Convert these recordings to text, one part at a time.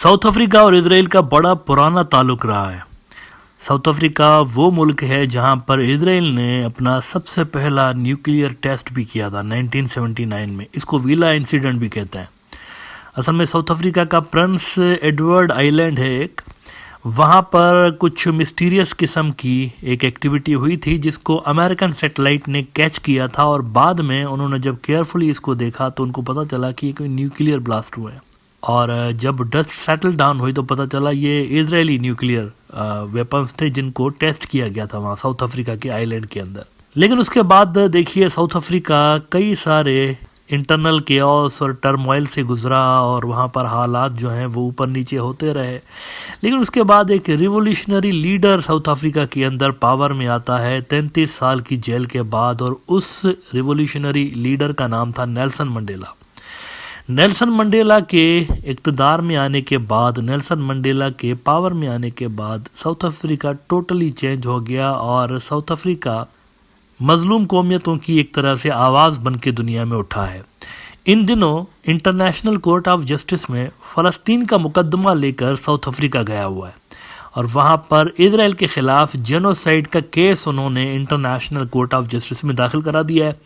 South Africa और Israel का बड़ा पुराना ताल्लुक रहा है। साउथ अफ्रीका वो मुल्क है जहां पर इजराइल ने अपना सबसे पहला न्यूक्लियर टेस्ट भी किया था 1979 में। इसको वीला इंसिडेंट भी कहते हैं। असल में साउथ अफ्रीका का प्रिंस एडवर्ड आइलैंड है एक, वहाँ पर कुछ मिस्टीरियस किस्म की एक एक्टिविटी हुई थी जिसको अमेरिकन सैटेलाइट ने कैच किया था, और बाद में उन्होंने जब केयरफुली इसको देखा तो उनको पता चला कि कोई न्यूक्लियर ब्लास्ट हुआ है। और जब डस्ट सेटल डाउन हुई तो पता चला ये इजरायली न्यूक्लियर वेपन्स थे जिनको टेस्ट किया गया था वहाँ साउथ अफ्रीका के आइलैंड के अंदर। लेकिन उसके बाद देखिए साउथ अफ्रीका कई सारे इंटरनल केओस और टर्मोइल से गुजरा और वहाँ पर हालात जो हैं वो ऊपर नीचे होते रहे। लेकिन उसके बाद एक रिवोल्यूशनरी लीडर साउथ अफ्रीका के अंदर पावर में आता है 33 साल की जेल के बाद, और उस रिवोल्यूशनरी लीडर का नाम था नेल्सन मंडेला। नेल्सन मंडेला के इक़्तिदार में आने के बाद, नेल्सन मंडेला के पावर में आने के बाद साउथ अफ्रीका टोटली चेंज हो गया और साउथ अफ्रीका मजलूम कौमियतों की एक तरह से आवाज़ बन के दुनिया में उठा है। इन दिनों इंटरनेशनल कोर्ट ऑफ जस्टिस में फ़लस्तीन का मुकदमा लेकर साउथ अफ्रीका गया हुआ है और वहाँ पर इजराइल के ख़िलाफ़ जेनोसाइड का केस उन्होंने इंटरनेशनल कोर्ट ऑफ जस्टिस में दाखिल करा दिया है।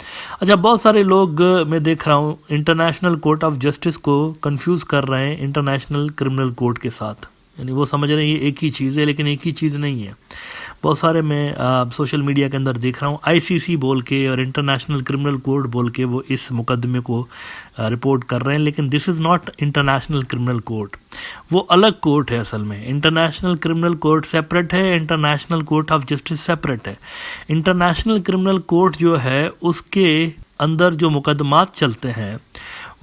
अच्छा, बहुत सारे लोग मैं देख रहा हूँ इंटरनेशनल कोर्ट ऑफ जस्टिस को कंफ्यूज कर रहे हैं इंटरनेशनल क्रिमिनल कोर्ट के साथ, यानी वो समझ रहे हैं ये एक ही चीज़ है, लेकिन एक ही चीज़ नहीं है। बहुत सारे मैं सोशल मीडिया के अंदर देख रहा हूँ आईसीसी बोल के और इंटरनेशनल क्रिमिनल कोर्ट बोल के वो इस मुकदमे को रिपोर्ट कर रहे हैं, लेकिन this is not international criminal court. वो अलग कोर्ट है असल में। इंटरनेशनल क्रिमिनल कोर्ट सेपरेट है, international court of justice separate है। इंटरनेशनल क्रिमिनल कोर्ट जो है उसके अंदर जो मुकदमात चलते हैं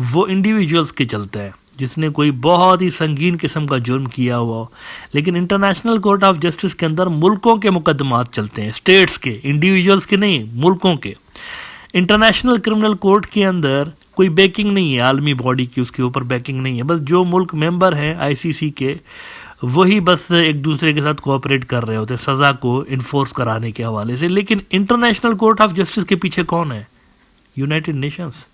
वो इंडिविजुअल्स के चलते हैं जिसने कोई बहुत ही संगीन किस्म का जुर्म किया हुआ हो। लेकिन इंटरनेशनल कोर्ट ऑफ जस्टिस के अंदर मुल्कों के मुकदमात चलते हैं, स्टेट्स के, इंडिविजुअल्स के नहीं, मुल्कों के। इंटरनेशनल क्रिमिनल कोर्ट के अंदर कोई बैकिंग नहीं है आलमी बॉडी की, उसके ऊपर बैकिंग नहीं है। बस जो मुल्क मेंबर हैं आईसीसी के वही बस एक दूसरे के साथ कोऑपरेट कर रहे होते हैं सज़ा को इन्फोर्स कराने के हवाले से। लेकिन इंटरनेशनल कोर्ट ऑफ जस्टिस के पीछे कौन है? United Nations.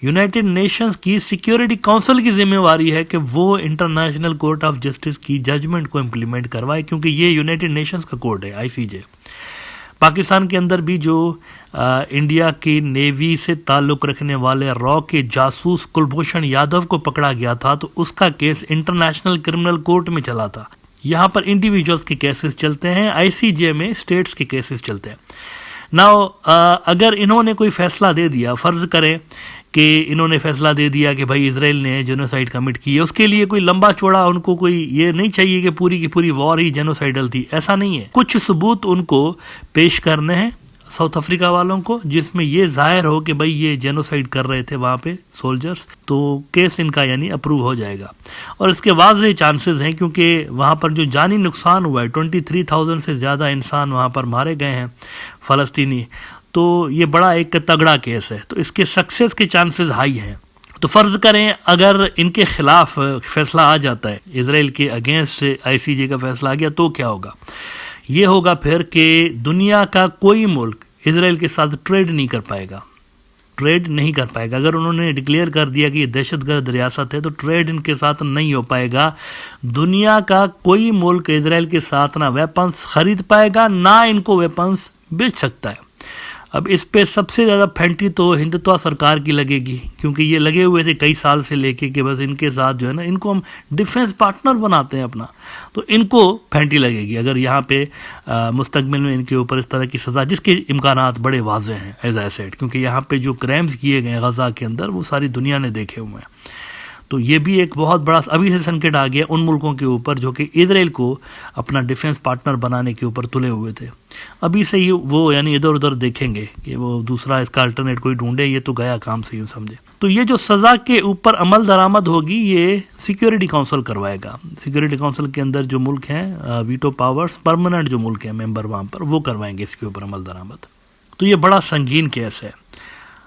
यूनाइटेड नेशंस की सिक्योरिटी काउंसिल की जिम्मेवारी है कि वो इंटरनेशनल कोर्ट ऑफ जस्टिस की जजमेंट को इम्प्लीमेंट करवाए, क्योंकि ये यूनाइटेड नेशंस का कोर्ट है आईसीजे। पाकिस्तान के अंदर भी जो इंडिया की नेवी से ताल्लुक़ रखने वाले रॉ के जासूस कुलभूषण यादव को पकड़ा गया था तो उसका केस इंटरनेशनल क्रिमिनल कोर्ट में चला था। यहाँ पर इंडिविजुअल्स के केसेस चलते हैं, आईसीजे में स्टेट्स के केसेस चलते हैं। नाउ अगर इन्होंने कोई फैसला दे दिया, फ़र्ज़ करें कि इन्होंने फैसला दे दिया कि भाई इजराइल ने जेनोसाइड कमिट की है, उसके लिए कोई लंबा चौड़ा उनको कोई ये नहीं चाहिए कि पूरी की पूरी वॉर ही जेनोसाइडल थी, ऐसा नहीं है। कुछ सबूत उनको पेश करने हैं साउथ अफ्रीका वालों को जिसमें ये जाहिर हो कि भाई ये जेनोसाइड कर रहे थे वहाँ पे सोल्जर्स, तो केस इनका यानी अप्रूव हो जाएगा। और इसके वाज़े चांसेस हैं क्योंकि वहाँ पर जो जानी नुकसान हुआ है 23,000 से ज़्यादा इंसान वहाँ पर मारे गए हैं फ़लस्तीनी, तो ये बड़ा एक तगड़ा केस है, तो इसके सक्सेस के चांसेस हाई हैं। तो फ़र्ज़ करें अगर इनके ख़िलाफ़ फैसला आ जाता है, इजराइल के अगेंस्ट आईसीजे का फैसला आ गया, तो क्या होगा? ये होगा फिर कि दुनिया का कोई मुल्क इजराइल के साथ ट्रेड नहीं कर पाएगा, ट्रेड नहीं कर पाएगा। अगर उन्होंने डिक्लेयर कर दिया कि ये दहशतगर्द रियासत है तो ट्रेड इनके साथ नहीं हो पाएगा। दुनिया का कोई मुल्क इजराइल के साथ ना वेपन्स खरीद पाएगा ना इनको वेपन्स बेच सकता है। अब इस पे सबसे ज़्यादा फेंटी तो हिंदुत्व सरकार की लगेगी, क्योंकि ये लगे हुए थे कई साल से लेके कि बस इनके साथ जो है ना, इनको हम डिफेंस पार्टनर बनाते हैं अपना, तो इनको फेंटी लगेगी अगर यहाँ पे मुस्तकबिल में इनके ऊपर इस तरह की सज़ा, जिसके इम्कानात बड़े वाज़े हैं एज आई सेड, क्योंकि यहाँ पे जो क्राइम्स किए गए गज़ा के अंदर वो सारी दुनिया ने देखे हुए हैं। तो ये भी एक बहुत बड़ा अभी से संकट आ गया उन मुल्कों के ऊपर जो कि इजराइल को अपना डिफेंस पार्टनर बनाने के ऊपर तुले हुए थे। अभी से ही वो यानी इधर उधर देखेंगे कि वो दूसरा इसका अल्टरनेट कोई ढूंढे, ये तो गया काम से यूँ समझे। तो ये जो सज़ा के ऊपर अमल दरामद होगी ये सिक्योरिटी काउंसिल करवाएगा। सिक्योरिटी काउंसिल के अंदर जो मुल्क हैं वीटो पावर्स परमानेंट जो मुल्क हैं मेंबर वहाँ पर, वो करवाएंगे इसके ऊपर अमल दरामद। तो ये बड़ा संगीन केस है।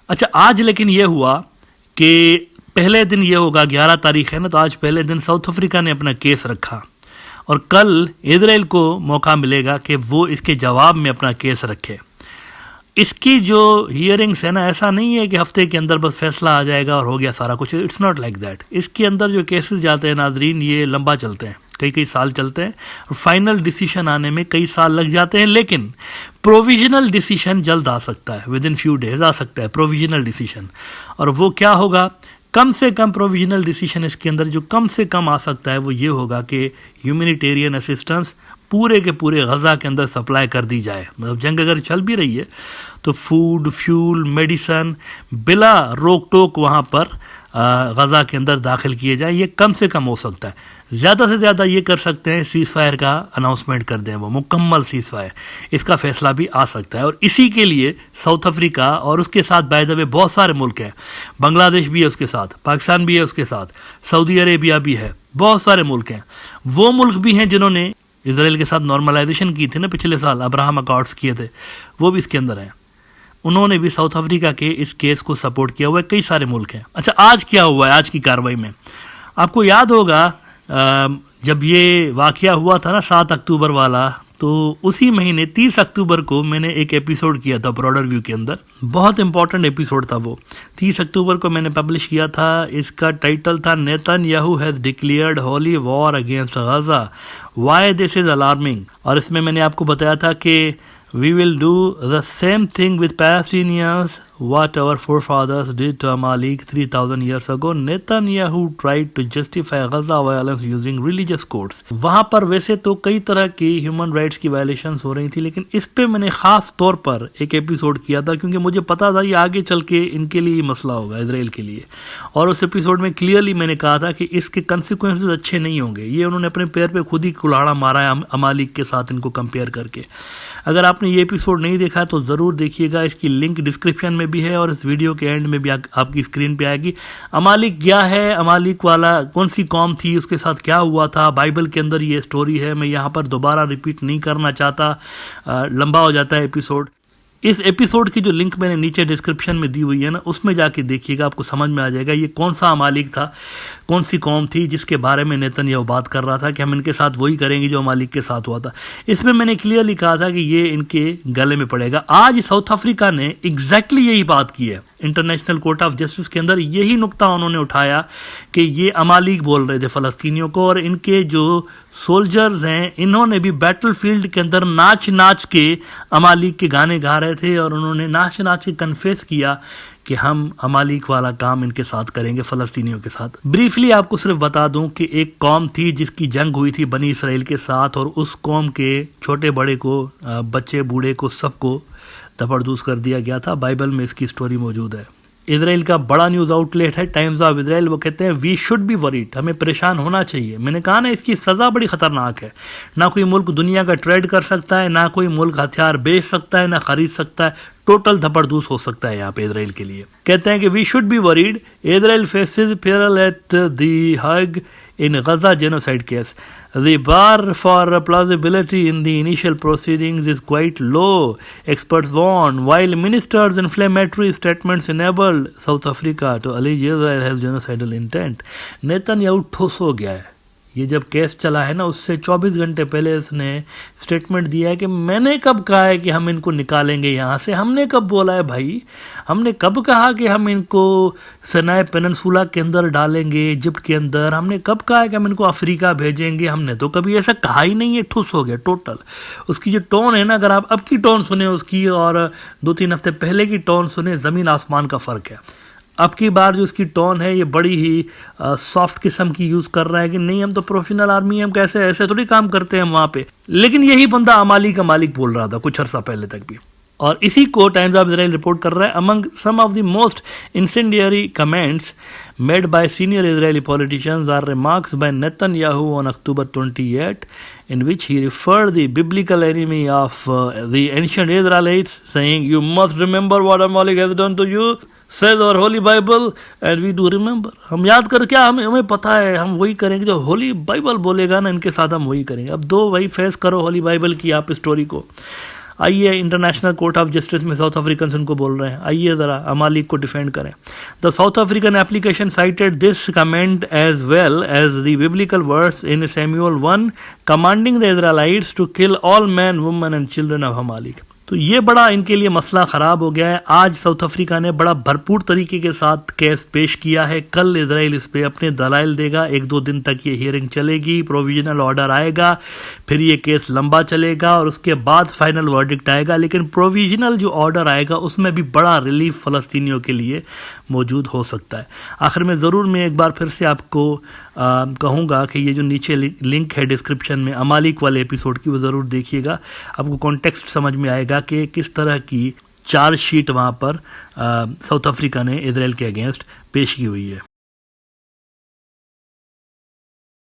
अच्छा, आज लेकिन ये हुआ कि पहले दिन ये होगा 11 तारीख है ना, तो आज पहले दिन साउथ अफ्रीका ने अपना केस रखा और कल इजराइल को मौका मिलेगा कि वो इसके जवाब में अपना केस रखे। इसकी जो हियरिंग्स है ना, ऐसा नहीं है कि हफ्ते के अंदर बस फैसला आ जाएगा और हो गया सारा कुछ। It's not like that. इसके अंदर जो केसेस जाते हैं नाजरीन, ये लंबा चलते हैं, कई कई साल चलते हैं, और फाइनल डिसीजन आने में कई साल लग जाते हैं। लेकिन प्रोविजनल डिसीजन जल्द आ सकता है, विद इन फ्यू डेज आ सकता है प्रोविजनल डिसीजन। और वो क्या होगा, कम से कम प्रोविजनल डिसीजन इसके अंदर जो कम से कम आ सकता है वो ये होगा कि ह्यूमैनिटेरियन असिस्टेंस पूरे के पूरे गज़ा के अंदर सप्लाई कर दी जाए। मतलब जंग अगर चल भी रही है तो फूड, फ्यूल, मेडिसन बिला रोक टोक वहाँ पर गज़ा के अंदर दाखिल किए जाए। ये कम से कम हो सकता है। ज़्यादा से ज़्यादा ये कर सकते हैं, सीज़ फायर का अनाउंसमेंट कर दें, वो मुकम्मल सीज़ फायर, इसका फैसला भी आ सकता है। और इसी के लिए साउथ अफ्रीका और उसके साथ बाय द वे बहुत सारे मुल्क हैं, बांग्लादेश भी है उसके साथ, पाकिस्तान भी है उसके साथ, सऊदी अरेबिया भी है, बहुत सारे मुल्क हैं। वो मुल्क भी हैं जिन्होंने इसराइल के साथ नॉर्मलाइजेशन की थी ना पिछले साल, अब्राहम अकॉर्ड्स किए थे, वो भी इसके अंदर हैं। उन्होंने भी साउथ अफ्रीका के इस केस को सपोर्ट किया हुआ है। कई सारे मुल्क हैं। अच्छा, आज क्या हुआ है आज की कार्रवाई में? आपको याद होगा जब ये वाकया हुआ था ना 7 अक्टूबर वाला, तो उसी महीने 30 अक्टूबर को मैंने एक एपिसोड किया था ब्रॉडर व्यू के अंदर। बहुत इंपॉर्टेंट एपिसोड था वो, 30 अक्टूबर को मैंने पब्लिश किया था। इसका टाइटल था Netanyahu has declared holy war against Gaza, why this is alarming. और इसमें मैंने आपको बताया था कि we will do the same thing with Palestinians what our forefathers did to Amalek 3000 years ago. Netanyahu tried to justify Gaza violence using religious codes. वहाँ पर वैसे तो कई तरह की ह्यूमन राइट्स की वायलेशंस हो रही थी, लेकिन इस पे मैंने ख़ास तौर पर एक एपिसोड किया था क्योंकि मुझे पता था ये आगे चल के इनके लिए मसला होगा, इसराइल के लिए। और उस एपिसोड में क्लियरली मैंने कहा था कि इसके कंसिक्वेंसेस अच्छे नहीं होंगे। ये उन्होंने अपने पैर पे खुद ही कुल्हाड़ा मारा है अमालिक के साथ इनको कंपेयर करके। अगर आपने ये एपिसोड नहीं देखा तो ज़रूर देखिएगा, इसकी लिंक डिस्क्रिप्शन में भी है और इस वीडियो के एंड में भी आपकी स्क्रीन पे आएगी। अमालिक क्या है, अमालिक वाला कौन सी कौम थी, उसके साथ क्या हुआ था, बाइबल के अंदर ये स्टोरी है। मैं यहाँ पर दोबारा रिपीट नहीं करना चाहता, लंबा हो जाता है एपिसोड। इस एपिसोड की जो लिंक मैंने नीचे डिस्क्रिप्शन में दी हुई है ना, उसमें जाके देखिएगा, आपको समझ में आ जाएगा ये कौन सा अमालिक था, कौन सी कौम थी जिसके बारे में नेतन्याहू बात कर रहा था कि हम इनके साथ वही करेंगे जो अमालिक के साथ हुआ था। इसमें मैंने क्लियरली कहा था कि ये इनके गले में पड़ेगा। आज साउथ अफ्रीका ने एग्जैक्टली यही बात की है। इंटरनेशनल कोर्ट ऑफ जस्टिस के अंदर यही नुक्ता उन्होंने उठाया कि ये अमालिक बोल रहे थे फ़लस्तीनियों को, और इनके जो सोल्जर्स हैं इन्होंने भी बैटलफील्ड के अंदर नाच नाच के अमालिक के गाने गा रहे थे, और उन्होंने नाच नाच के कन्फेस किया कि हम अमालिक वाला काम इनके साथ करेंगे, फ़लस्तीनियों के साथ। ब्रीफली आपको सिर्फ बता दूं कि एक कौम थी जिसकी जंग हुई थी बनी इसराइल के साथ, और उस कौम के छोटे बड़े को, बच्चे बूढ़े को, सबको दबरदूस कर दिया गया था। बाइबल में इसकी स्टोरी मौजूद है। इसराइल का बड़ा न्यूज़ आउटलेट है टाइम्स ऑफ इसराइल, वो कहते हैं वी शुड बी वरीड, हमें परेशान होना चाहिए। मैंने कहा ना, इसकी सज़ा बड़ी ख़तरनाक है। ना कोई मुल्क दुनिया का ट्रेड कर सकता है, ना कोई मुल्क हथियार बेच सकता है, ना खरीद सकता है। टोटल धपड़धूस हो सकता है यहाँ पे इसराइल के लिए। कहते हैं कि we should be worried, Israel faces peril at the Hague in Gaza genocide case. The bar for plausibility in the initial proceedings is quite low, experts warn, while ministers' inflammatory statements enabled South Africa to allege Israel has genocidal intent. Netanyahu ठोस हो गया है। ये जब case चला है ना, उससे 24 घंटे पहले इसने स्टेटमेंट दिया है कि मैंने कब कहा है कि हम इनको निकालेंगे यहाँ से, हमने कब बोला है भाई, हमने कब कहा कि हम इनको सनाए पेनिनसुला के अंदर डालेंगे, इजिप्ट के अंदर, हमने कब कहा है कि हम इनको अफ्रीका भेजेंगे, हमने तो कभी ऐसा कहा ही नहीं है। ठुस हो गया टोटल। उसकी जो टोन है ना, अगर आप अब की टोन सुने उसकी और 2-3 हफ्ते पहले की टोन सुने, ज़मीन आसमान का फ़र्क है। अब की बार जो इसकी टोन है ये बड़ी ही सॉफ्ट किस्म की यूज़ कर रहा है कि नहीं हम तो प्रोफेशनल आर्मी, हम कैसे ऐसे थोड़ी काम करते हैं वहाँ पे। लेकिन यही बंदा अमालिक अमालिक बोल रहा था कुछ अर्सा पहले तक भी, और इसी को टाइम्स ऑफ इसराइल रिपोर्ट कर रहा है। Among some of the most incendiary comments made by senior Israeli politicians are remarks by Netanyahu on October 28, in which he referred the biblical enemy of the ancient Israelites, saying, "You must remember what Amalek has done to you, says our holy Bible, and we do remember." हम याद कर, क्या हमें पता है, हम वही करेंगे जो होली बाइबल बोलेगा ना, इनके साथ हम वही करेंगे। अब दो वही फेस करो होली बाइबल की आप स्टोरी को। आइए, इंटरनेशनल कोर्ट ऑफ जस्टिस में साउथ अफ्रीकन उनको बोल रहे हैं, आइए ज़रा अमालिक को डिफेंड करें। The South African application cited this comment as well as the biblical words in Samuel 1 commanding the Israelites to kill all man, woman and children of Amalek. तो ये बड़ा इनके लिए मसला ख़राब हो गया है। आज साउथ अफ्रीका ने बड़ा भरपूर तरीके के साथ केस पेश किया है। कल इजराइल इस पे अपने दलाइल देगा, 1-2 दिन तक ये हियरिंग चलेगी, प्रोविजनल ऑर्डर आएगा, फिर ये केस लंबा चलेगा और उसके बाद फाइनल वर्डिक्ट आएगा। लेकिन प्रोविजनल जो ऑर्डर आएगा उसमें भी बड़ा रिलीफ फ़लस्तीनियों के लिए मौजूद हो सकता है। आखिर में ज़रूर मैं एक बार फिर से आपको कहूँगा कि ये जो नीचे लिंक है डिस्क्रिप्शन में अमालिक वाले एपिसोड की, वो ज़रूर देखिएगा। आपको कॉन्टेक्स्ट समझ में आएगा कि किस तरह की चार्जशीट वहाँ पर साउथ अफ्रीका ने इजराइल के अगेंस्ट पेश की हुई है।